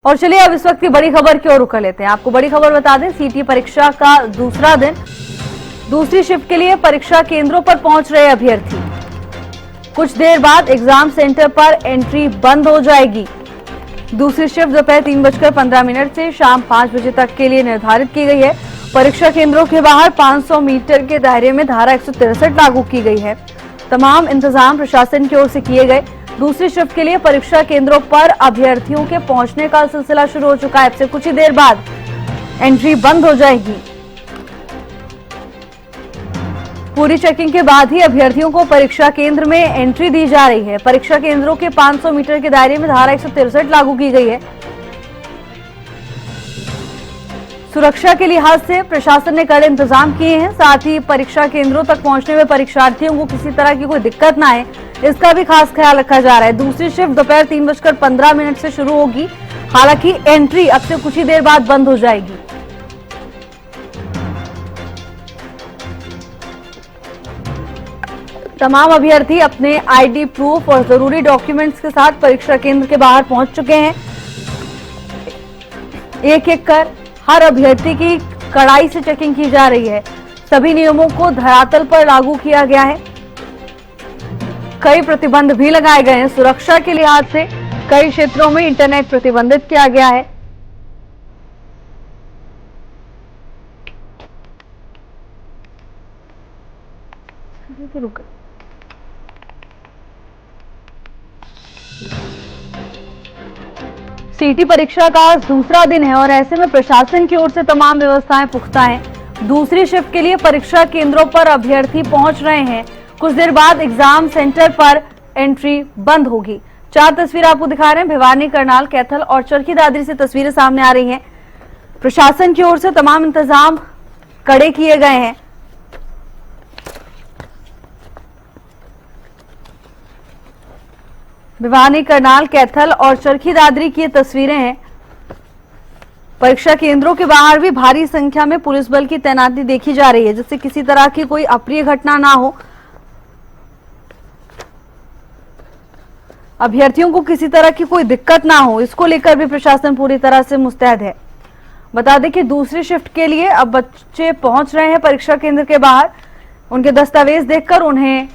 और चलिए अब इस वक्त की बड़ी खबर की ओर रुख लेते हैं। आपको बड़ी खबर बता दें, सीटी परीक्षा का दूसरा दिन, दूसरी शिफ्ट के लिए परीक्षा केंद्रों पर पहुंच रहे अभ्यर्थी। कुछ देर बाद एग्जाम सेंटर पर एंट्री बंद हो जाएगी। दूसरी शिफ्ट दोपहर 3:15 से शाम 5 बजे तक के लिए निर्धारित की गई है। परीक्षा केंद्रों के बाहर 500 मीटर के दायरे में धारा 163 लागू की गई है। तमाम इंतजाम प्रशासन की ओर से किए गए। दूसरी शिफ्ट के लिए परीक्षा केंद्रों पर अभ्यर्थियों के पहुंचने का सिलसिला शुरू हो चुका है। अब से कुछ ही देर बाद एंट्री बंद हो जाएगी। पूरी चेकिंग के बाद ही अभ्यर्थियों को परीक्षा केंद्र में एंट्री दी जा रही है। परीक्षा केंद्रों के 500 मीटर के दायरे में धारा 163 लागू की गई है। सुरक्षा के लिहाज से प्रशासन ने कड़े इंतजाम किए हैं। साथ ही परीक्षा केंद्रों तक पहुंचने में परीक्षार्थियों को किसी तरह की कोई दिक्कत ना आए, इसका भी खास ख्याल रखा जा रहा है। दूसरी शिफ्ट दोपहर 3:15 से शुरू होगी। हालांकि एंट्री अब से कुछ ही देर बाद बंद हो जाएगी। तमाम अभ्यर्थी अपने आईडी प्रूफ और जरूरी डॉक्यूमेंट्स के साथ परीक्षा केंद्र के बाहर पहुंच चुके हैं। एक एक कर हर अभ्यर्थी की कड़ाई से चेकिंग की जा रही है। सभी नियमों को धरातल पर लागू किया गया है। कई प्रतिबंध भी लगाए गए हैं। सुरक्षा के लिहाज से कई क्षेत्रों में इंटरनेट प्रतिबंधित किया गया है। सीटी परीक्षा का दूसरा दिन है और ऐसे में प्रशासन की ओर से तमाम व्यवस्थाएं पुख्ता हैं। दूसरी शिफ्ट के लिए परीक्षा केंद्रों पर अभ्यर्थी पहुंच रहे हैं। कुछ देर बाद एग्जाम सेंटर पर एंट्री बंद होगी। 4 तस्वीर आपको दिखा रहे हैं। भिवानी, करनाल, कैथल और चरखी दादरी से तस्वीरें सामने आ रही हैं। प्रशासन की ओर से तमाम इंतजाम कड़े किए गए हैं। भिवानी, करनाल, कैथल और चरखी दादरी की ये तस्वीरें हैं। परीक्षा केंद्रों के बाहर भी भारी संख्या में पुलिस बल की तैनाती देखी जा रही है, जिससे किसी तरह की कोई अप्रिय घटना ना हो। अभ्यर्थियों को किसी तरह की कोई दिक्कत ना हो, इसको लेकर भी प्रशासन पूरी तरह से मुस्तैद है। बता दें कि दूसरी शिफ्ट के लिए अब बच्चे पहुंच रहे हैं परीक्षा केंद्र के बाहर। उनके दस्तावेज देखकर उन्हें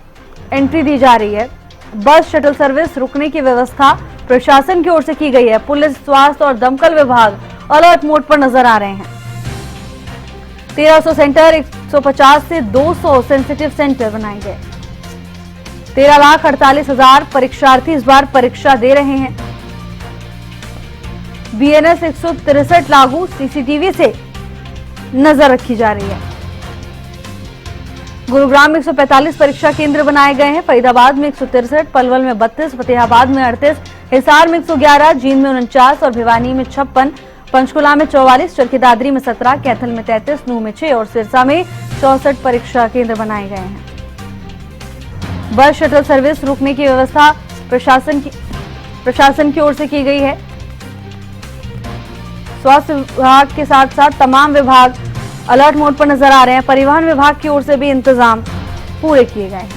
एंट्री दी जा रही है। बस शटल सर्विस रुकने की व्यवस्था प्रशासन की ओर से की गई है। पुलिस, स्वास्थ्य और दमकल विभाग अलर्ट मोड पर नजर आ रहे हैं। 1300 सेंटर, 150 से 200 सेंसिटिव सेंटर बनाए गए। 13,48,000 परीक्षार्थी इस बार परीक्षा दे रहे हैं। बीएनएस 163 लागू, सीसीटीवी से नजर रखी जा रही है। गुरुग्राम में 145 परीक्षा केंद्र बनाए गए हैं। फरीदाबाद में 163, पलवल में 32, फतेहाबाद में 38, हिसार में 111, जींद में 49 और भिवानी में 56, पंचकुला में 44, चरखी दादरी में 17, कैथल में 33, नूह में 6 और सिरसा में 64 परीक्षा केंद्र बनाए गए हैं। बस शटल सर्विस रुकने की व्यवस्था प्रशासन की ओर से की गई है। स्वास्थ्य विभाग के साथ साथ तमाम विभाग अलर्ट मोड पर नजर आ रहे हैं। परिवहन विभाग की ओर से भी इंतजाम पूरे किए गए हैं।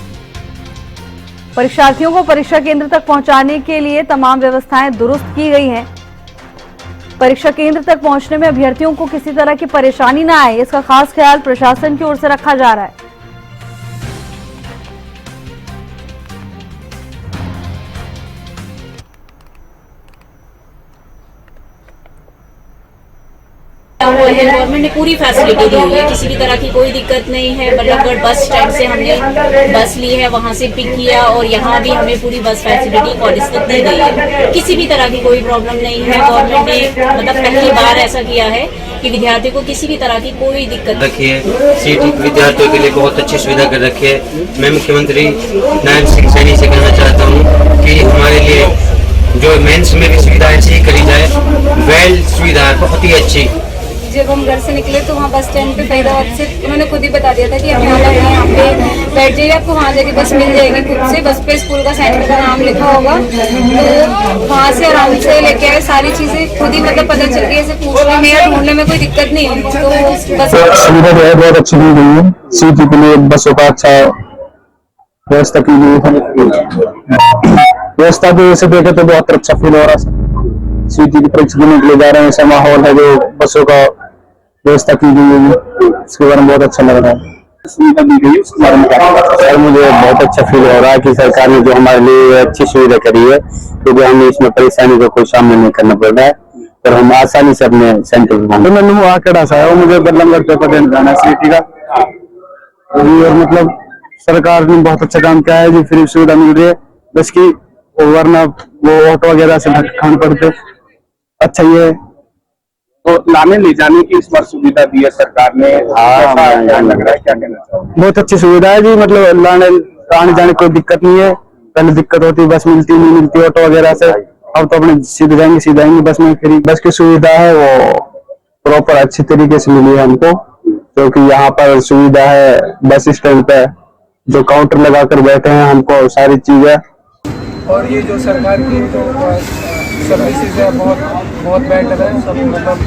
परीक्षार्थियों को परीक्षा केंद्र तक पहुंचाने के लिए तमाम व्यवस्थाएं दुरुस्त की गई हैं। परीक्षा केंद्र तक पहुंचने में अभ्यर्थियों को किसी तरह की परेशानी ना आए, इसका खास ख्याल प्रशासन की ओर से रखा जा रहा है। गवर्नमेंट ने पूरी फैसिलिटी दी हुई है, किसी भी तरह की कोई दिक्कत नहीं है। बल्लभगढ़ बस स्टैंड से हमने बस ली है, वहां से पिक किया और यहाँ भी हमें पूरी बस फैसिलिटी कॉलेज तक दी गई है। किसी भी तरह की कोई प्रॉब्लम नहीं है। गवर्नमेंट ने मतलब पहली बार ऐसा किया है कि विद्यार्थियों को किसी भी तरह की कोई दिक्कत रखी है। सीटी विद्यार्थियों के लिए बहुत अच्छी सुविधा कर रखी है। मैं मुख्यमंत्री नारायण सिंह सैनी से कहना चाहता हूँ कि हमारे लिए जो मेंस में भी सुविधा ऐसी करी जाए। वेल सुविधा है, बहुत ही अच्छी। जब हम घर से निकले तो वहाँ बस स्टैंड पे फरीदाबाद से उन्होंने खुद ही बता दिया था कि हमें आना है, यहाँ पे बैठ जाइए, आपको वहाँ जाके बस मिल जाएगी। खुद से बस पे स्कूल का सेंटर का नाम लिखा होगा, तो वहाँ से आराम से लेके आए। सारी चीजें खुद ही मतलब पता चल गई, ऐसे पूछने में या ढूंढने में कोई दिक्कत नहीं है। तो बस सुविधा जो है बहुत अच्छी दी गई है। सीटी के लिए बसों का अच्छा व्यवस्था की गई है। व्यवस्था की वजह से देखे तो बहुत अच्छा फील हो रहा है। सीटी की परीक्षा देने के लिए जा रहे हैं। ऐसा माहौल है, जो बसों का व्यवस्था की गई है, इसके बारे में बहुत अच्छा लग रहा है। सुविधा दी गई उसके बारे में सर मुझे बहुत अच्छा फील हो रहा है कि सरकार ने जो हमारे लिए अच्छी सुविधा करी है, क्योंकि हमें इसमें परेशानी का कोई सामना नहीं करना पड़ रहा है और हम आसानी से अपने सेंटर पर मैंने आंकड़ा सा है, मुझे बदलंगढ़ पेपर देने जाना है सीटी का। और मतलब सरकार ने बहुत अच्छा काम किया है, जो फ्री सुविधा मिल रही है बस की, वरना वो ऑटो वगैरह से खान पड़ते। अच्छा ये तो लाने ले जाने की इस बार सुविधा दी है सरकार ने। क्या लग रहा है, क्या कहना चाहोगे? बहुत अच्छी सुविधा है जी, मतलब लाने आने जाने कोई दिक्कत नहीं है। पहले दिक्कत होती, बस मिलती नहीं मिलती ऑटो वगैरह से, अब तो अपने सीधे जाएंगे बस में। फ्री बस की सुविधा है वो प्रॉपर अच्छी तरीके से मिली है हमको, क्योंकि यहाँ पर सुविधा है बस स्टैंड पे जो काउंटर लगा कर बैठे हैं, हमको सारी चीजें। और ये जो सरकार की जो सर्विसेज है बहुत बेटर है, सब मतलब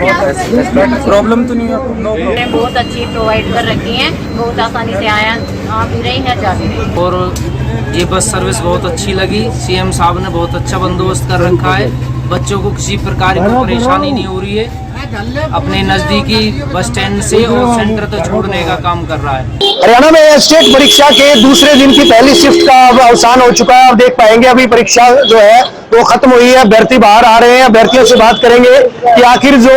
बहुत प्रॉब्लम तो नहीं है, नो प्रॉब्लम। बहुत अच्छी प्रोवाइड कर रखी हैं, बहुत आसानी से आ भी रही है, जा भी रही है। और ये बस सर्विस बहुत अच्छी लगी। सीएम साहब ने बहुत अच्छा बंदोबस्त कर रखा है, बच्चों को किसी प्रकार की परेशानी नहीं हो रही है। अपने नजदीकी बस स्टैंड से और सेंटर तक छोड़ने का काम कर रहा है। हरियाणा में स्टेट परीक्षा के दूसरे दिन की पहली शिफ्ट का अब अवसान हो चुका है। आप देख पाएंगे अभी परीक्षा जो है वो खत्म हुई है, अभ्यर्थी बाहर आ रहे हैं। अभ्यर्थियों से बात करेंगे कि आखिर जो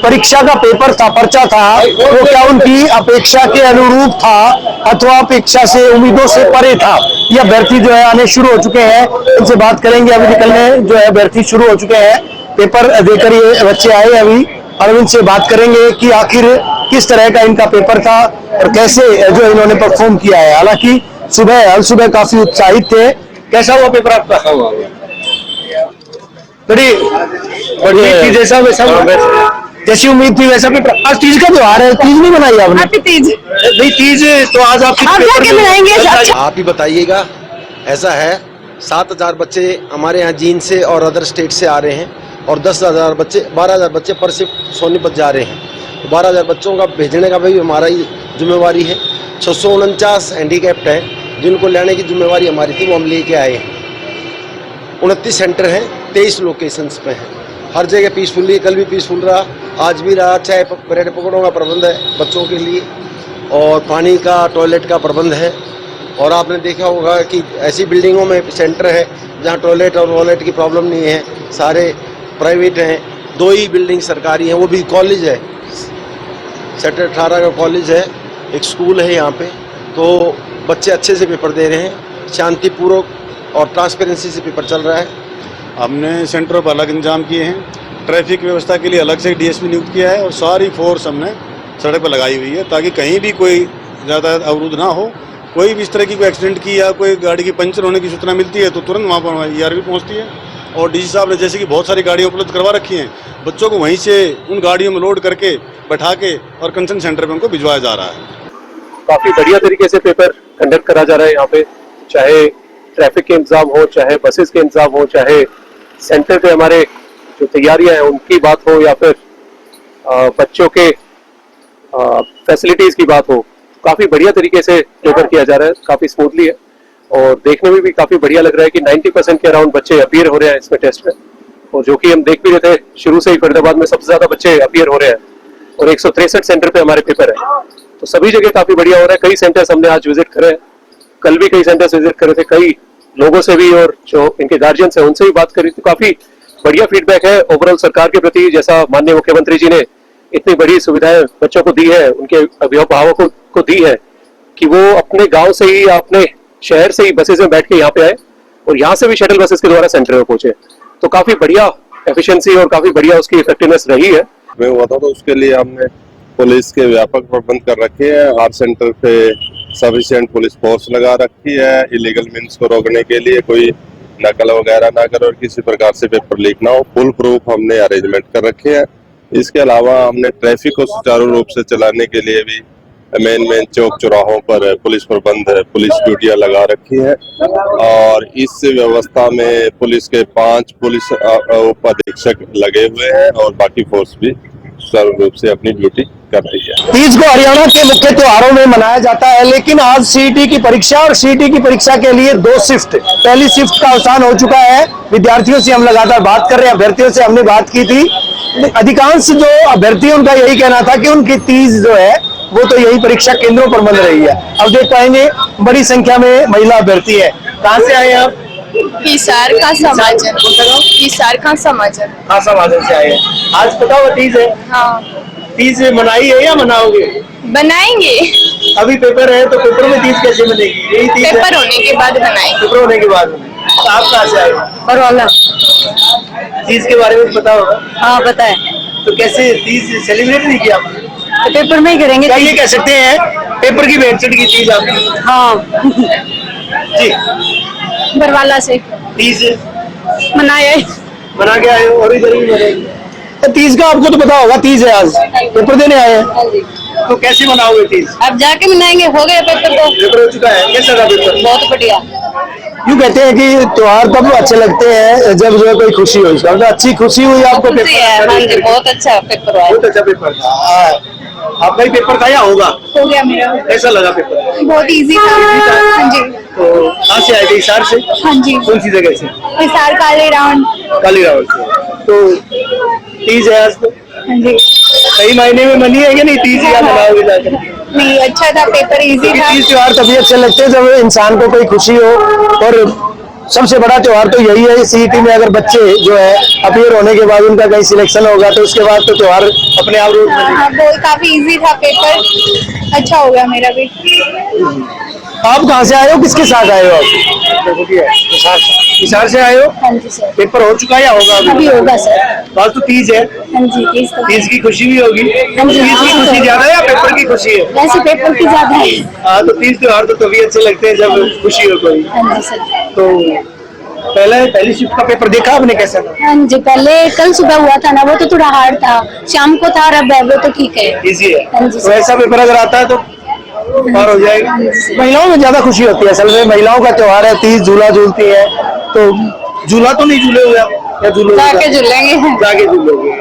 परीक्षा का पेपर था, पर्चा था, वो क्या उनकी अपेक्षा के अनुरूप था अथवा अपेक्षा से उम्मीदों से परे था। ये अभ्यर्थी जो है आने शुरू हो चुके हैं, इनसे बात करेंगे। अभी निकलने जो है अभ्यर्थी शुरू हो चुके हैं, पेपर देकर ये बच्चे आए अभी, और इनसे बात करेंगे कि आखिर किस तरह का इनका पेपर था और कैसे जो इन्होंने परफॉर्म किया है। हालांकि सुबह काफी उत्साहित थे। कैसा हुआ पेपर आपका? बड़ी जैसा वैसा जैसी उम्मीद थी वैसा पेपर। आज तीज का त्योहार है, तीज नहीं मनाई आपने? तीज नहीं, तीज तो आज आप मनाएंगे? आप ही बताइएगा। ऐसा है 7,000 बच्चे हमारे यहाँ जींद से और अदर स्टेट से आ रहे हैं और 12,000 बच्चे पर शिफ्ट सोनीपत जा रहे हैं। 12,000 बच्चों का भेजने का भी हमारा ही जिम्मेवारी है। 649 हैंडीकैप्ड हैं जिनको लाने की जिम्मेवारी हमारी थी, वो हम लेके आए हैं। 29 सेंटर हैं, 23 लोकेशंस पे हैं। हर जगह पीसफुली, कल भी पीसफुल रहा, आज भी रहा। चाय ब्रेड पकौड़ों का प्रबंध है बच्चों के लिए और पानी का, टॉयलेट का प्रबंध है। और आपने देखा होगा कि ऐसी बिल्डिंगों में सेंटर है जहाँ टॉयलेट और वॉलेट की प्रॉब्लम नहीं है, सारे प्राइवेट हैं। 2 ही बिल्डिंग सरकारी हैं, वो भी कॉलेज है, सेक्टर 18 का कॉलेज है, एक स्कूल है यहाँ पे। तो बच्चे अच्छे से पेपर दे रहे हैं, शांतिपूर्वक और ट्रांसपेरेंसी से पेपर चल रहा है। हमने सेंटरों पर अलग इंतजाम किए हैं, ट्रैफिक व्यवस्था के लिए अलग से डीएसपी नियुक्त किया है और सारी फोर्स हमने सड़क पर लगाई हुई है ताकि कहीं भी कोई ज़्यादा अवरुद्ध ना हो। कोई भी इस तरह की कोई एक्सीडेंट की या कोई गाड़ी की पंचर होने की सूचना मिलती है तो तुरंत वहाँ पर ERV पहुँचती है। और डीसी साहब ने जैसे कि बहुत सारी गाड़ियाँ उपलब्ध करवा रखी हैं, बच्चों को वहीं से उन गाड़ियों में लोड करके बैठा के और कंसर्न सेंटर पे उनको भिजवाया जा रहा है। काफी बढ़िया तरीके से पेपर कंडक्ट करा जा रहा है यहाँ पे, चाहे ट्रैफिक के इंतजाम हो, चाहे बसेस के इंतजाम हो, चाहे सेंटर पे हमारे जो तैयारियां हैं उनकी बात हो, या फिर बच्चों के फैसिलिटीज की बात हो। काफी बढ़िया तरीके से पेपर किया जा रहा है, काफी स्मूथली है और देखने में भी काफी बढ़िया लग रहा है कि 90% के अराउंड बच्चे अपीयर हो रहे हैं इसमें टेस्ट में। और जो कि हम देख भी रहे थे शुरू से ही, फरीदाबाद में सबसे ज्यादा बच्चे अपीयर हो रहे हैं और 163 सेंटर पे हमारे पेपर है। तो सभी जगह काफी बढ़िया हो रहा है। कई सेंटर्स हमने आज विजिट करे, कल भी कई सेंटर्स विजिट करे थे, कई लोगों से भी और जो इनके गार्जियंस हैं उनसे भी बात करी। तो काफी बढ़िया फीडबैक है ओवरऑल सरकार के प्रति, जैसा माननीय मुख्यमंत्री जी ने इतनी बड़ी सुविधाएं बच्चों को दी है, उनके अभिभावकों को दी है कि वो अपने गांव से ही, अपने शहर से ही बसेस में बैठ के यहाँ पे आए और यहाँ से भी शटल बसेस के द्वारा सेंटर में पहुंचे। तो काफी बढ़िया एफिशिएंसी और काफी बढ़िया उसकी इफेक्टिवनेस रही है। मैं हुआ था तो उसके लिए हमने पुलिस के व्यापक प्रबंध कर रखे हैं। हर सेंटर पे सफिशिएंट पुलिस फोर्स लगा रखी है इलीगल मीन्स को रोकने के लिए, कोई नकल वगैरह ना करे और किसी प्रकार से पेपर लीक ना हो। फुल प्रूफ हमने अरेंजमेंट कर रखे हैं। इसके अलावा हमने ट्रैफिक को सुचारू रूप से चलाने के लिए भी मेन चौक चौराहों पर पुलिस प्रबंध, पुलिस ड्यूटियां लगा रखी है और इस व्यवस्था में पुलिस के 5 पुलिस उप अधीक्षक लगे हुए हैं और बाकी फोर्स भी सुचारू रूप से अपनी ड्यूटी कर रही है। तीज को हरियाणा के मुख्य त्योहारों में मनाया जाता है, लेकिन आज सीईटी की परीक्षा और सीईटी की परीक्षा के लिए 2 शिफ्ट, पहली शिफ्ट का अवसान हो चुका है। विद्यार्थियों से हम लगातार बात कर रहे हैं, अभ्यर्थियों से हमने बात की थी। अधिकांश जो अभ्यर्थी उनका यही कहना था कि उनकी तीज जो है वो तो यही परीक्षा केंद्रों पर बन रही है। अब देख पाएंगे बड़ी संख्या में महिला अभ्यर्थी है। कहाँ से आए आप? हिसार का समाजन। हिसार का समाजन। हाँ, समाजन से आए हैं। आज पता हुआ तीज है? हाँ। तीज मनाई है या मनाओगे? बनाएंगे। अभी पेपर है तो पेपर में तीज कैसे बनेगी? यही तीज पेपर होने के बाद बनाएंगे। पेपर होने के बाद। तो आप कहाँ से आए? बरौला। तीज के बारे में पता होगा? हाँ, पता है। तो कैसे तीज सेलिब्रेट नहीं किया आपने? तो पेपर में ही करेंगे। क्या ये कह सकते हैं पेपर की भेंट की तीज आपकी? हाँ। जी। बरवाला से तीज मनाया मना के आए हो और इधर भी मनाएंगे। तो तीज का आपको तो पता होगा, तीज है आज, पेपर देने आए हैं। तो कैसे मनाओगे तीज? अब जाके मनाएंगे। हो गया पेपर तो। पेपर हो चुका है। कैसा था पेपर? बहुत बढ़िया। यूँ कहते हैं कि त्योहार तब अच्छे लगते हैं जब जो है कोई खुशी हो। इसका मतलब अच्छी खुशी हुई आपको? हाँ जी, बहुत अच्छा पेपर हुआ। बहुत अच्छा पेपर था। आपका ही पेपर था या होगा? हो गया मेरा। कैसा लगा पेपर? बहुत इजी था। हाँ जी। तो कहाँ से आए थे? हिसार से? हाँ जी। कौन सी जगह से? हिसार काली राउंड। काली राउंड से। तो तीज है आज तो? हाँ जी। सही मायने में मनी है कि नहीं तीज? या मनाओगे जाकर? नहीं, अच्छा था पेपर, इजी था। तीज त्योहार तभी अच्छे लगते हैं जब इंसान को कोई खुशी हो। और सबसे बड़ा त्योहार तो यही है। सीईटी में अगर बच्चे जो है अपीयर होने के बाद उनका कहीं सिलेक्शन होगा तो उसके बाद तो त्योहार अपने आप रूप में। हाँ, बहुत काफी इजी था पेपर। अच्छा हो गया मेरा भी। आप कहाँ से आए हो? किसके साथ आए हो आप? हिसार से आए हो? हाँ जी सर। पेपर हो चुका है या होगा? अभी होगा सर। आज तो तीज है। हाँ जी, तीज की खुशी भी होगी। हाँ जी। तीज की खुशी ज्यादा है या पेपर की खुशी है? वैसे पेपर की ज्यादा है। हाँ, तो तीज त्योहार तो तभी अच्छे लगते हैं जब खुशी हो कोई। हाँ जी सर। तो पहली शिफ्ट का पेपर देखा आपने? कैसा था? हाँ जी, पहले कल सुबह हुआ था ना, वो तो थोड़ा हार्ड था। शाम को था, अब वो तो ठीक है, इजी है। हाँ जी तो ऐसा पेपर अगर आता है तो पार हो जाएगा। महिलाओं में ज्यादा खुशी होती है असल में। महिलाओं का त्योहार है तीज। झूला झूलती है। तो झूला तो नहीं झूले हुए या झूलोगे? जाके झूलेंगे। जाके झूलोगे।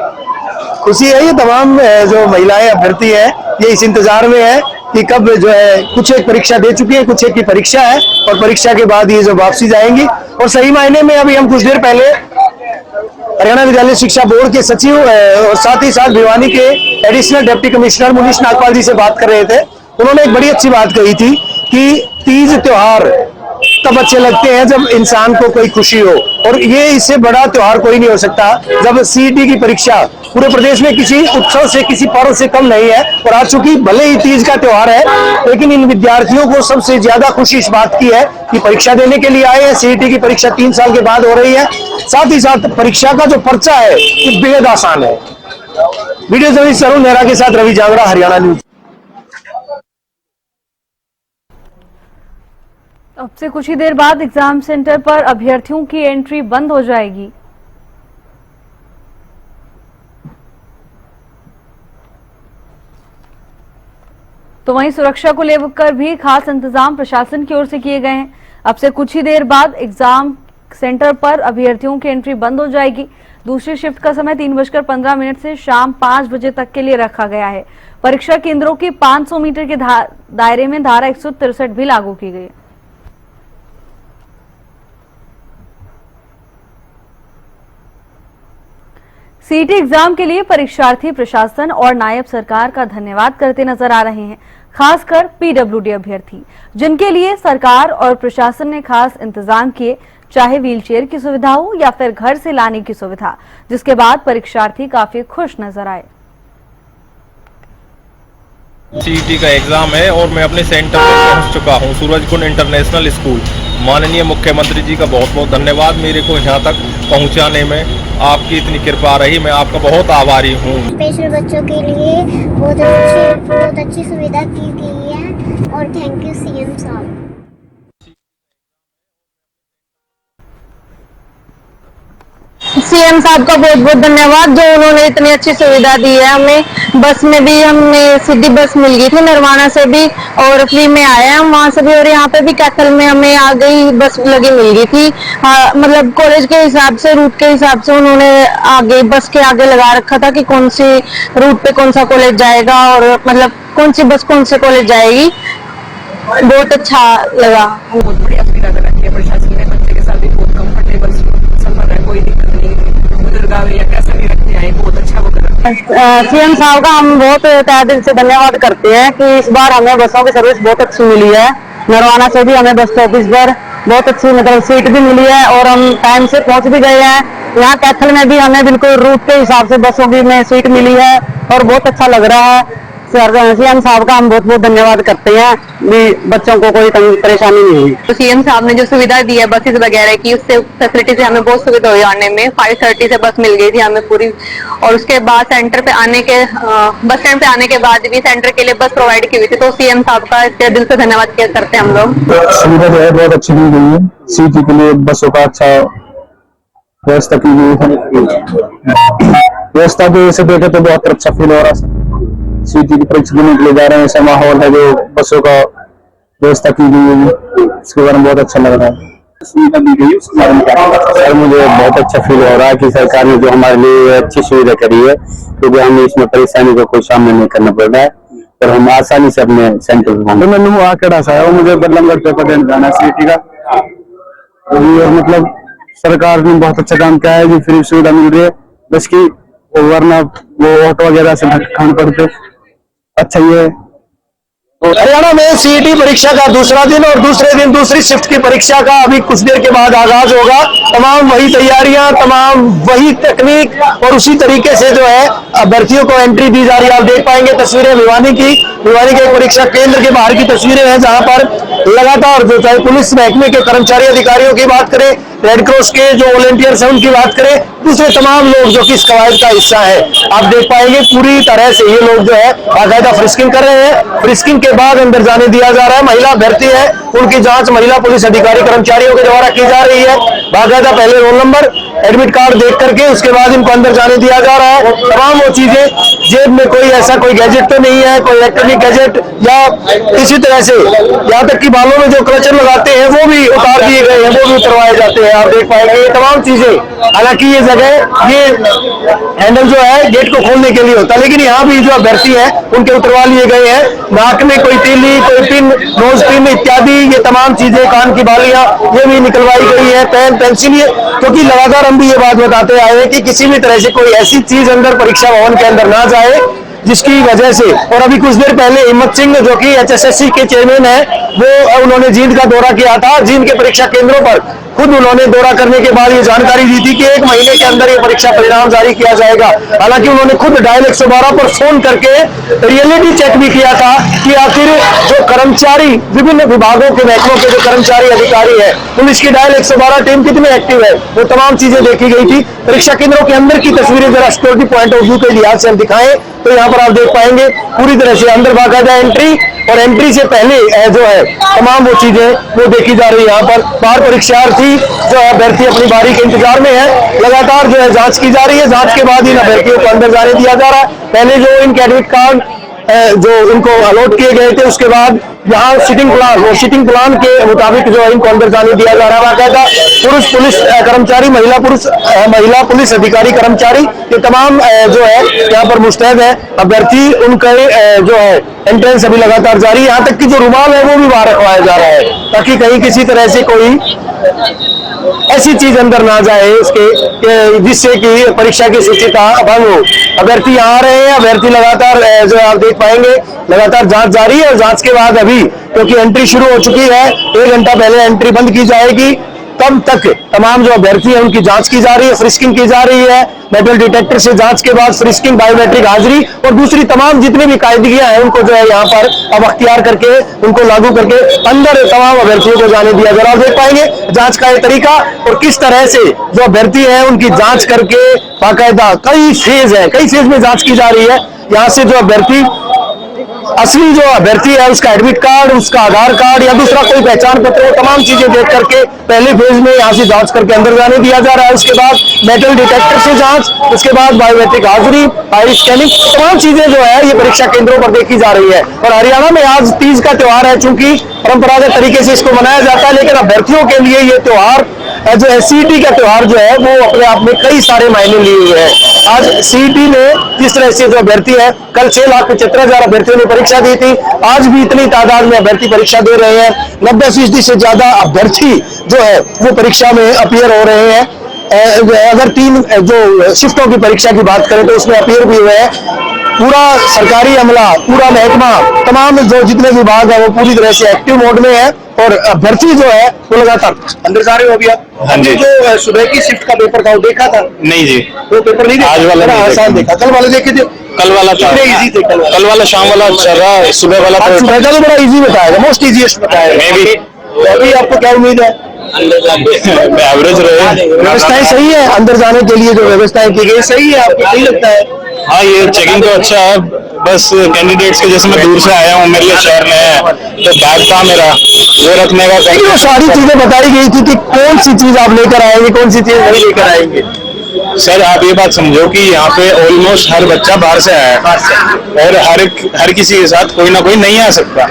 खुशी है। ये तमाम जो महिलाएं अभ्यर्थी है ये इस इंतजार में है कि कब जो है कुछ एक परीक्षा दे चुकी है, कुछ एक की परीक्षा है और परीक्षा के बाद ये जो वापसी जाएंगी। और सही मायने में अभी हम कुछ देर पहले हरियाणा विद्यालय शिक्षा बोर्ड के सचिव और साथ ही साथ भिवानी के additional deputy commissioner Munish Nagpal ji से बात कर रहे थे। उन्होंने एक बड़ी अच्छी बात कही थी कि तीज त्योहार तब अच्छे लगते हैं जब इंसान को कोई खुशी हो। और ये इससे बड़ा त्योहार कोई नहीं हो सकता जब सीईटी की परीक्षा पूरे प्रदेश में किसी उत्सव से, किसी पर्व से कम नहीं है। और आज चूंकि भले ही तीज का त्योहार है, लेकिन इन विद्यार्थियों को सबसे ज्यादा खुशी इस बात की है कि परीक्षा देने के लिए आए हैं। सीईटी की परीक्षा 3 साल के बाद हो रही है। साथ ही साथ परीक्षा का जो पर्चा है ये बेहद आसान है। वीडियो जर्नलिस्ट अरुण नेहरा के साथ रवि जांगड़ा, हरियाणा न्यूज। अब से कुछ ही देर बाद एग्जाम सेंटर पर अभ्यर्थियों की एंट्री बंद हो जाएगी। तो वहीं सुरक्षा को लेकर भी खास इंतजाम प्रशासन की ओर से किए गए हैं। अब से कुछ ही देर बाद एग्जाम सेंटर पर अभ्यर्थियों की एंट्री बंद हो जाएगी। दूसरी शिफ्ट का समय 3:15 से शाम 5 बजे तक के लिए रखा गया है। परीक्षा केंद्रों के 500 मीटर के दायरे में धारा 163 भी लागू की गई है। सीईटी एग्जाम के लिए परीक्षार्थी प्रशासन और नायब सरकार का धन्यवाद करते नजर आ रहे हैं, खासकर पीडब्ल्यूडी अभ्यर्थी, जिनके लिए सरकार और प्रशासन ने खास इंतजाम किए, चाहे व्हीलचेयर की सुविधा हो या फिर घर से लाने की सुविधा, जिसके बाद परीक्षार्थी काफी खुश नजर आए। सीईटी का एग्जाम है और मैं अपने सेंटर पर पहुंच चुका हूं, सूरजकुंड इंटरनेशनल स्कूल। माननीय मुख्यमंत्री जी का बहुत बहुत धन्यवाद मेरे को यहां तक पहुंचाने में। आपकी इतनी कृपा रही, मैं आपका बहुत आभारी हूं। स्पेशल बच्चों के लिए बहुत अच्छी सुविधा की गई है और थैंक यू सीएम साहब। सीएम साहब का बहुत बहुत धन्यवाद, जो उन्होंने इतनी अच्छी सुविधा दी है हमें। बस में भी हमें सीधी बस मिल गई थी नरवाना से भी, और फ्री में आए हैं हम वहां से भी, और यहाँ पे भी कैथल में हमें आगे ही बस लगी मिल गई थी। मतलब कॉलेज के हिसाब से, रूट के हिसाब से उन्होंने आगे बस के आगे लगा रखा था कि कौन सी रूट पे कौन सा कॉलेज जाएगा, और मतलब कौन सी बस कौन से कॉलेज जाएगी। बहुत अच्छा लगा। बहुत बढ़िया सुविधा कर रखी है प्रशासन ने, बच्चे के साथ भी बहुत कंफर्टेबल सफर है, कोई दिक्कत नहीं, बुजुर्ग या कैसा भी रखते हैं, बहुत अच्छा वो कर रखा है। सीएम साहब का हम बहुत तहे दिल से धन्यवाद करते हैं कि इस बार हमें बसों की सर्विस बहुत अच्छी मिली है। नरवाना से भी हमें बस स्टॉपेज पर बहुत अच्छी मतलब सीट भी मिली है, और हम टाइम से पहुंच भी गए हैं। यहाँ कैथल में भी हमें बिल्कुल रूट के हिसाब से बसों की में सीट मिली है, और बहुत अच्छा लग रहा है। सीएम साहब का हम बहुत बहुत धन्यवाद करते हैं कि बच्चों को कोई परेशानी नहीं हुई। तो सीएम साहब ने जो सुविधा दी है बसेस वगैरह की, उससे फैसिलिटी से हमें बहुत सुविधा हुई आने में। 5:30 से बस मिल गई थी हमें पूरी, और उसके बाद सेंटर पे आने के बस स्टैंड पे आने के बाद भी सेंटर के लिए बस प्रोवाइड की हुई थी। तो सीएम साहब का इससे दिल से धन्यवाद करते हैं हम लोग। सुविधा जो है बहुत अच्छी दी गई है, सिटी के लिए बसों का अच्छा व्यवस्था की गई है। व्यवस्था की वजह से देखे तो बहुत अच्छा फील हो रहा है। सीटी की परीक्षा देने के लिए जा रहे हैं, ऐसा माहौल है जो बसों का व्यवस्था की गई है, इसके बारे में बहुत अच्छा लग रहा है। सुविधा दी गई उसके बारे में सर मुझे बहुत अच्छा फील हो रहा है कि सरकार ने जो हमारे लिए अच्छी सुविधा करी है, क्योंकि हमें इसमें परेशानी का कोई सामना नहीं करना पड़ रहा है और हम आसानी से अपने सेंटर पे मैंने आकड़ा सा है, मुझे बदलमगढ़ पेपर देने जाना है सीटी का। और मतलब सरकार ने बहुत अच्छा काम किया है, जो फ्री सुविधा मिल रही है बस की, वरना वो ऑटो वगैरह से खान पड़ते। अच्छा ये हरियाणा में सीईटी परीक्षा का दूसरा दिन और दूसरे दिन दूसरी शिफ्ट की परीक्षा का अभी कुछ देर के बाद आगाज होगा। तमाम वही तैयारियां, तमाम वही तकनीक और उसी तरीके से जो है अभ्यर्थियों को एंट्री दी जा रही है। आप देख पाएंगे तस्वीरें भिवानी के परीक्षा केंद्र के बाहर की तस्वीरें हैं, जहां पर लगातार जो चाहे पुलिस महकमे के कर्मचारी अधिकारियों की बात करें, रेड क्रॉस के जो वॉलंटियर्स हैं उनकी बात करें, दूसरे तमाम लोग जो कि इस कवायद का हिस्सा है, आप देख पाएंगे पूरी तरह से ये लोग जो है बाकायदा फ्रिस्किंग कर रहे हैं। फ्रिस्किंग के बाद अंदर जाने दिया जा रहा है। महिला अभ्यर्थी है, उनकी जांच महिला पुलिस अधिकारी कर्मचारियों के द्वारा की जा रही है। बाकायदा पहले रोल नंबर, एडमिट कार्ड देख करके उसके बाद इनको अंदर जाने दिया जा रहा है। तमाम वो चीजें, जेब में कोई ऐसा कोई गैजेट तो नहीं है, कोई इलेक्ट्रॉनिक गैजेट या इसी तरह से यहाँ तक कि बालों में जो क्लचर लगाते हैं वो भी उतार दिए गए हैं, वो भी उतरवाए जाते हैं। आप देख पाएंगे ये तमाम चीजें, हालांकि ये जगह ये हैंडल जो है गेट को खोलने के लिए होता है, लेकिन यहाँ भी जो अभ्यर्थी हैं उनके उतरवा लिए गए हैं। नाक में कोई तीली, कोई पिन, नोज पिन इत्यादि ये तमाम चीजें, कान की बालियां ये भी निकलवाई गई है, पेन पेंसिल, क्योंकि लगातार हम भी ये बात बताते आए हैं कि किसी भी तरह से कोई ऐसी चीज अंदर परीक्षा भवन के अंदर ना जाए जिसकी वजह से। और अभी कुछ देर पहले हिम्मत सिंह जो कि HSSC के चेयरमैन है, वो उन्होंने जींद का दौरा किया था। जींद के परीक्षा केंद्रों पर खुद उन्होंने दौरा करने के बाद ये जानकारी दी थी कि 1 महीने के अंदर ये परीक्षा परिणाम जारी किया जाएगा। हालांकि उन्होंने खुद डायल 112 पर फोन करके रियलिटी चेक भी किया था कि आखिर जो कर्मचारी, विभिन्न विभागों के महकमों के जो कर्मचारी अधिकारी है, पुलिस की डायल 112 टीम कितनी एक्टिव है, वो तमाम चीजें देखी गई थी। परीक्षा केंद्रों के अंदर की तस्वीरें जरा सिक्योरिटी पॉइंट ऑफ व्यू के लिहाज से हम दिखाएं तो यहाँ पर आप देख पाएंगे पूरी तरह से अंदर बाकायदा एंट्री, और एंट्री से पहले जो है तमाम वो चीजें वो देखी जा रही है। यहाँ पर बाहर परीक्षार्थी जो अभ्यर्थी अपनी बारी के इंतजार में है, लगातार जो है जांच की जा रही है। जांच के बाद इन अभ्यर्थियों को अंदर जाने दिया जा रहा है। पहले जो इनके एडमिट कार्ड जो इनको अलॉट किए गए थे, उसके बाद यहाँ सिटिंग प्लान और सिटिंग प्लान के मुताबिक जो है इनको अंदर जाने दिया जा रहा है। बाकायदा पुरुष पुलिस कर्मचारी, महिला पुलिस अधिकारी कर्मचारी, ये तमाम जो है यहाँ पर मुस्तैद है। अभ्यर्थी उनका जो है एंट्रेंस अभी लगातार जारी है। यहाँ तक कि जो रुमाल है वो भी बाहर रखवाया जा रहा है, ताकि कहीं किसी तरह से कोई ऐसी चीज अंदर ना जाए इसके जिससे कि परीक्षा की शुचिता भंग हो। अभ्यर्थी आ रहे हैं, अभ्यर्थी लगातार जो आप देख पाएंगे लगातार जांच जारी है। और जांच के बाद अभी क्योंकि एंट्री शुरू हो चुकी है, 1 घंटा पहले एंट्री बंद की जाएगी, तब तक तमाम जो अभ्यर्थी है उनकी जांच की जा रही है, फ्रिस्किंग की जा रही है। मेटल डिटेक्टर से जांच के बाद फ्रिस्किंग, बायोमेट्रिक हाजिरी और दूसरी तमाम जितनी भी कायदगियां हैं उनको जो है यहाँ पर अब अख्तियार करके उनको लागू करके अंदर तमाम अभ्यर्थियों को जाने दिया जा रहा है। आप देख पाएंगे जांच का ये तरीका और किस तरह से जो अभ्यर्थी है उनकी जांच करके बाकायदा कई फेज में जांच की जा रही है। यहाँ से जो अभ्यर्थी असली जो अभ्यर्थी है उसका एडमिट कार्ड, उसका आधार कार्ड या दूसरा कोई पहचान पत्र, तमाम चीजें देख करके पहले फेज में यहाँ से जांच करके अंदर जाने दिया जा रहा है। उसके बाद मेटल डिटेक्टर से जांच, उसके बाद बायोमेट्रिक हाजिरी, आई स्कैनिंग, तमाम चीजें जो है ये परीक्षा केंद्रों पर देखी जा रही है। और हरियाणा में आज तीज का त्योहार है, चूंकि परंपरागत तरीके से इसको मनाया जाता है, लेकिन अभ्यर्थियों के लिए ये त्योहार जो है सीईटी का त्योहार जो है वो अपने आप में कई सारे मायने लिए हुए हैं। आज सीईटी में जिस तरह से जो अभ्यर्थी है, कल 6,75,000 अभ्यर्थियों ने परीक्षा दी थी, आज भी इतनी तादाद में अभ्यर्थी परीक्षा दे रहे हैं। 90% से ज्यादा अभ्यर्थी जो है वो परीक्षा में अपीयर हो रहे हैं। अगर 3 जो शिफ्टों की परीक्षा की बात करें तो उसमें अपीयर भी हुए हैं। पूरा सरकारी अमला, पूरा महकमा, तमाम जो जितने विभाग है वो पूरी तरह से एक्टिव मोड में है और अभ्यर्थी जो है वो लगातार अंदर जा रहे हो। अभी आप हाँ जी, जो सुबह की शिफ्ट का पेपर था वो देखा था? नहीं जी, वो पेपर नहीं देखा, आज वाला आसान देखा। कल वाले देखे थे? कल वाला इजी थे। कल वाला शाम वाला अच्छा था, सुबह वाला सुबह का तो बड़ा इजी बताया, मोस्ट इजीएस्ट बताया। अभी आपको क्या उम्मीद है? एवरेज रहे। व्यवस्थाएं सही है अंदर जाने के लिए, जो व्यवस्थाएं की गई सही है, आपको सही लगता है? हाँ, ये चेकिंग तो अच्छा है, बस कैंडिडेट्स के जैसे मैं दूर से आया हूँ, मेरे लिए शहर में है, तो बैग था मेरा वो रखने का। लेकिन वो सारी चीजें बताई गई थी कि कौन सी चीज आप लेकर आएंगे, कौन सी चीज नहीं लेकर आएंगे। सर आप ये बात समझो कि यहाँ पे ऑलमोस्ट हर बच्चा बाहर से आया है और हर किसी के साथ कोई ना कोई नहीं आ सकता,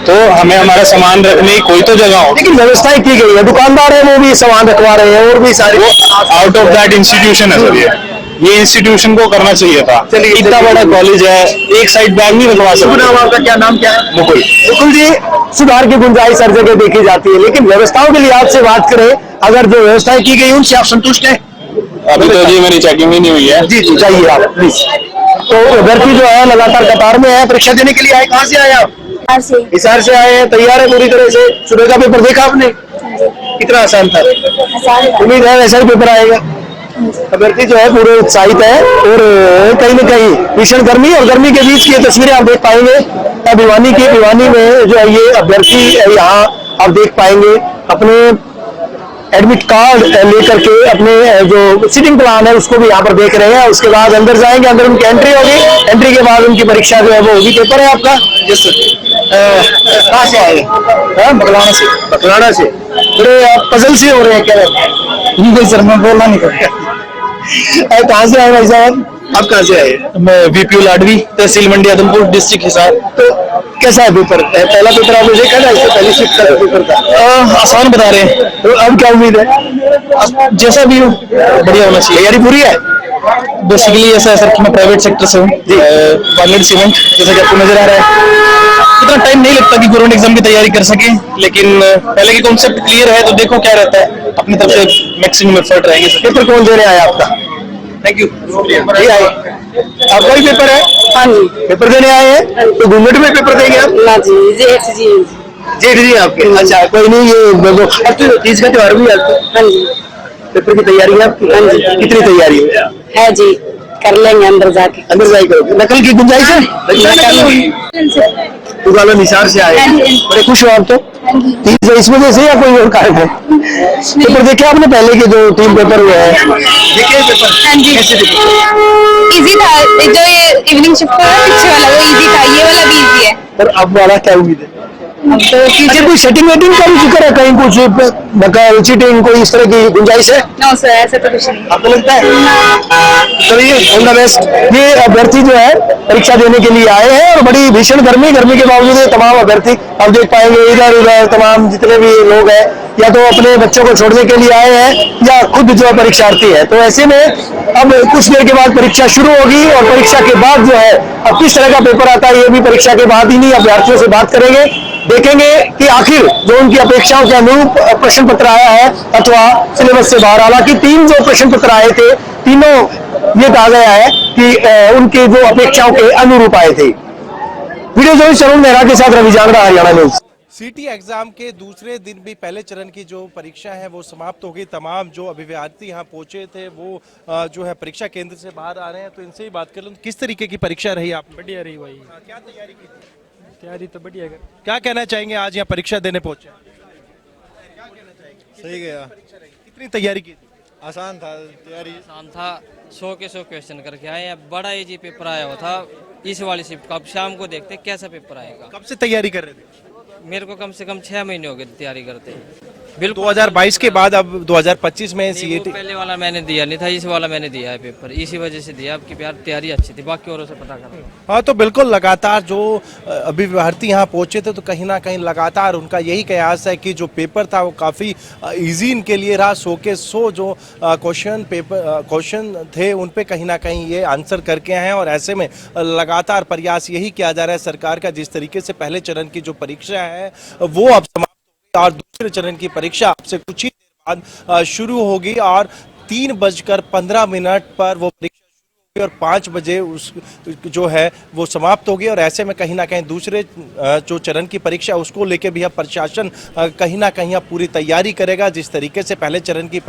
तो हमें हमारा सामान रखने की कोई तो जगह हो। लेकिन व्यवस्थाएं की गई है, दुकानदार है वो भी सामान रखवा रहे हैं और भी सारे। आउट ऑफ दैट इंस्टीट्यूशन है सर, ये इंस्टीट्यूशन को करना चाहिए था। इतना बड़ा कॉलेज है, एक साइड बैग नहीं रखवा सकते। नाम आपका, क्या नाम क्या है? मुकुल। मुकुल जी, सुधार की गुंजाइश हर जगह देखी जाती है, लेकिन व्यवस्थाओं के लिहाज से बात करें, अगर जो व्यवस्थाएं की गई उनसे आप संतुष्ट हैं? अभी तो जी मेरी चेकिंग ही नहीं हुई है। जी जी, जाइए आप प्लीज। तो अभ्यर्थी जो है लगातार कतार में है, परीक्षा देने के लिए आए। कहाँ से आए आप? हिसार से आए हैं, तैयार है पूरी तरह से? सुबह का पेपर देखा आपने? कितना आसान था? उम्मीद है वैसा ही पेपर आएगा। अभ्यर्थी जो है पूरे उत्साहित है और कहीं न कहीं भीषण गर्मी और गर्मी के बीच की तस्वीरें आप देख पाएंगे भिवानी की। भिवानी में जो है ये अभ्यर्थी यहाँ आप देख पाएंगे अपने एडमिट कार्ड लेकर के, अपने जो सिटिंग प्लान है उसको भी यहाँ पर देख रहे हैं। उसके बाद अंदर जाएंगे, अंदर उनकी एंट्री होगी, एंट्री के बाद उनकी परीक्षा जो है वो होगी। पेपर है आपका? Yes sir. कहाँ से आए? बकलाना से। बकलाना से बड़े आप पजल से हो रहे हैं क्या? नहीं सर, मैं बोलना नहीं करता। कहाँ से आए भाई साहब? आप कहाँ से आए? मैं वीपीयू लाडवी, तहसील मंडी आदमपुर, डिस्ट्रिक्ट हिसार। तो कैसा है पेपर? पहला पेपर आपने देखा ना, इससे पहली शिफ्ट का पेपर था। आसान बता रहे हैं, तो अब क्या उम्मीद है? जैसा भी हो बढ़िया होना चाहिए। तैयारी पूरी है? बेसिकली ऐसा है सर कि मैं प्राइवेट सेक्टर से हूँ, बांग्लादेश सीमेंट, जैसा कि आपको नजर आ रहा है। इतना टाइम नहीं लगता कि गवर्नमेंट एग्जाम की तैयारी कर सके, लेकिन पहले की कॉन्सेप्ट क्लियर है तो देखो क्या रहता है, अपनी तरफ से मैक्सिमम एफर्ट रहेंगे। पेपर कौन देने आया आपका? Thank you. ये आए आपका ही पेपर है? हाँ जी, पेपर देने आए हैं। तो घूंघट में पेपर देंगे आप? ना जी, जेठ जी आपके। अच्छा कोई नहीं, ये अब तो तीज का त्योहार भी है। हाँ जी, पेपर की तैयारी है आपकी? हाँ जी। कितनी तैयारी है जी, कर लेंगे अंदर जाके। अंदर जाके करोगे? नकल की गुंजाइश है? उगालो निसार से आए, बड़े खुश हो आप तो? तीज है इस वजह से या कोई और कारण है? पेपर देखे आपने पहले के जो 3 पेपर हुए हैं? देखे पेपर? हाँ जी, इजी था। जो ये इवनिंग शिफ्ट का पीछे वाला वो इजी था, ये वाला भी इजी है। और अब वाला क्या उम्मीद है? तो अच्छा, कोई सेटिंग वेटिंग का भी जिक्र है कहीं, कुछ नकल चीटिंग कोई इस तरह की गुंजाइश है? नो सर, ऐसा तो कुछ नहीं। आपको लगता है? चलिए ऑल द बेस्ट। ये अभ्यर्थी जो है परीक्षा देने के लिए आए हैं और बड़ी भीषण गर्मी के बावजूद ये तमाम अभ्यर्थी आप देख पाएंगे इधर उधर तमाम जितने भी लोग हैं या तो अपने बच्चों को छोड़ने के लिए आए हैं या खुद जो है परीक्षार्थी है। तो ऐसे में अब कुछ देर के बाद परीक्षा शुरू होगी और परीक्षा के बाद जो है अब किस तरह का पेपर आता है ये भी परीक्षा के बाद ही नहीं अभ्यर्थियों से बात करेंगे, देखेंगे कि आखिर जो उनकी अपेक्षाओं के अनुरूप प्रश्न पत्र आया है अथवा सिलेबस से बाहर। हालांकि 3 जो प्रश्न पत्र आए थे तीनों ये कहा गया है कि उनके जो अपेक्षाओं के अनुरूप आए थे। वीडियो जर्नलिस्ट अरुण मेहरा के साथ रवि जांगड़ा, हरियाणा न्यूज। सीटी एग्जाम के दूसरे दिन भी पहले चरण की जो परीक्षा है वो समाप्त हो गई। तमाम जो अभिभावक यहाँ पहुंचे थे वो जो है परीक्षा केंद्र से बाहर आ रहे हैं, तो इनसे ही बात कर लूँ। किस तरीके की परीक्षा रही आप? बढ़िया रही भाई। क्या तैयारी की? तैयारी तो बढ़िया है। क्या कहना चाहेंगे, आज यहाँ परीक्षा देने पहुंचे? सही गया। कितनी तैयारी की? आसान था, तैयारी आसान था। 100 के 100 क्वेश्चन करके आए हैं। बड़ा इजी पेपर आया हुआ था, इस वाली शिफ्ट का। अब शाम को देखते हैं कैसा पेपर आएगा। कब से तैयारी कर रहे थे? मेरे को कम से कम 6 महीने हो गए थे तैयारी करते हैं। बिल्कुल 2022 के बाद अब 2025 में नहीं, सीईटी वो पहले वाला मैंने दिया नहीं था, इस वाला मैंने दिया है पेपर, इसी वजह से दिया। आपकी प्यार तैयारी अच्छी थी, बाकी औरों से पता करो। हाँ, तो बिल्कुल लगातार जो अभिभार्थी यहाँ पहुंचे थे तो कहीं ना कहीं लगातार उनका यही कयास है कि जो पेपर था वो काफ़ी इजी इनके लिए रहा। 100 के 100 जो क्वेश्चन थे उन पे कहीं ना कहीं ये आंसर करके आए हैं और ऐसे में लगातार प्रयास यही किया जा रहा है सरकार का। जिस तरीके से पहले चरण की जो परीक्षा है वो अब समाप्त होगी और दूसरे चरण की परीक्षा आपसे कुछ ही देर बाद शुरू होगी और 3:15 पर वो परीक्षा और 5 बजे उस जो है वो समाप्त होगी। और ऐसे में कहीं ना कहीं दूसरे जो चरण की परीक्षा उसको लेके भी अब प्रशासन कहीं ना कहीं अब पूरी तैयारी करेगा। जिस तरीके से पहले चरण की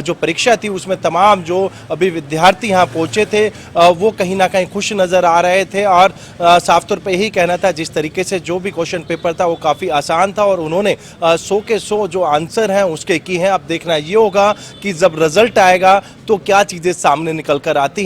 जो परीक्षा थी उसमें तमाम जो अभी विद्यार्थी यहाँ पहुँचे थे वो कहीं ना कहीं खुश नज़र आ रहे थे और साफ तौर पर यही कहना था जिस तरीके से जो भी क्वेश्चन पेपर था वो काफ़ी आसान था और उन्होंने 100 के 100 जो आंसर हैं उसके की हैं। अब देखना ये होगा कि जब रिजल्ट आएगा तो क्या चीज़ें सामने निकल कर आती हैं।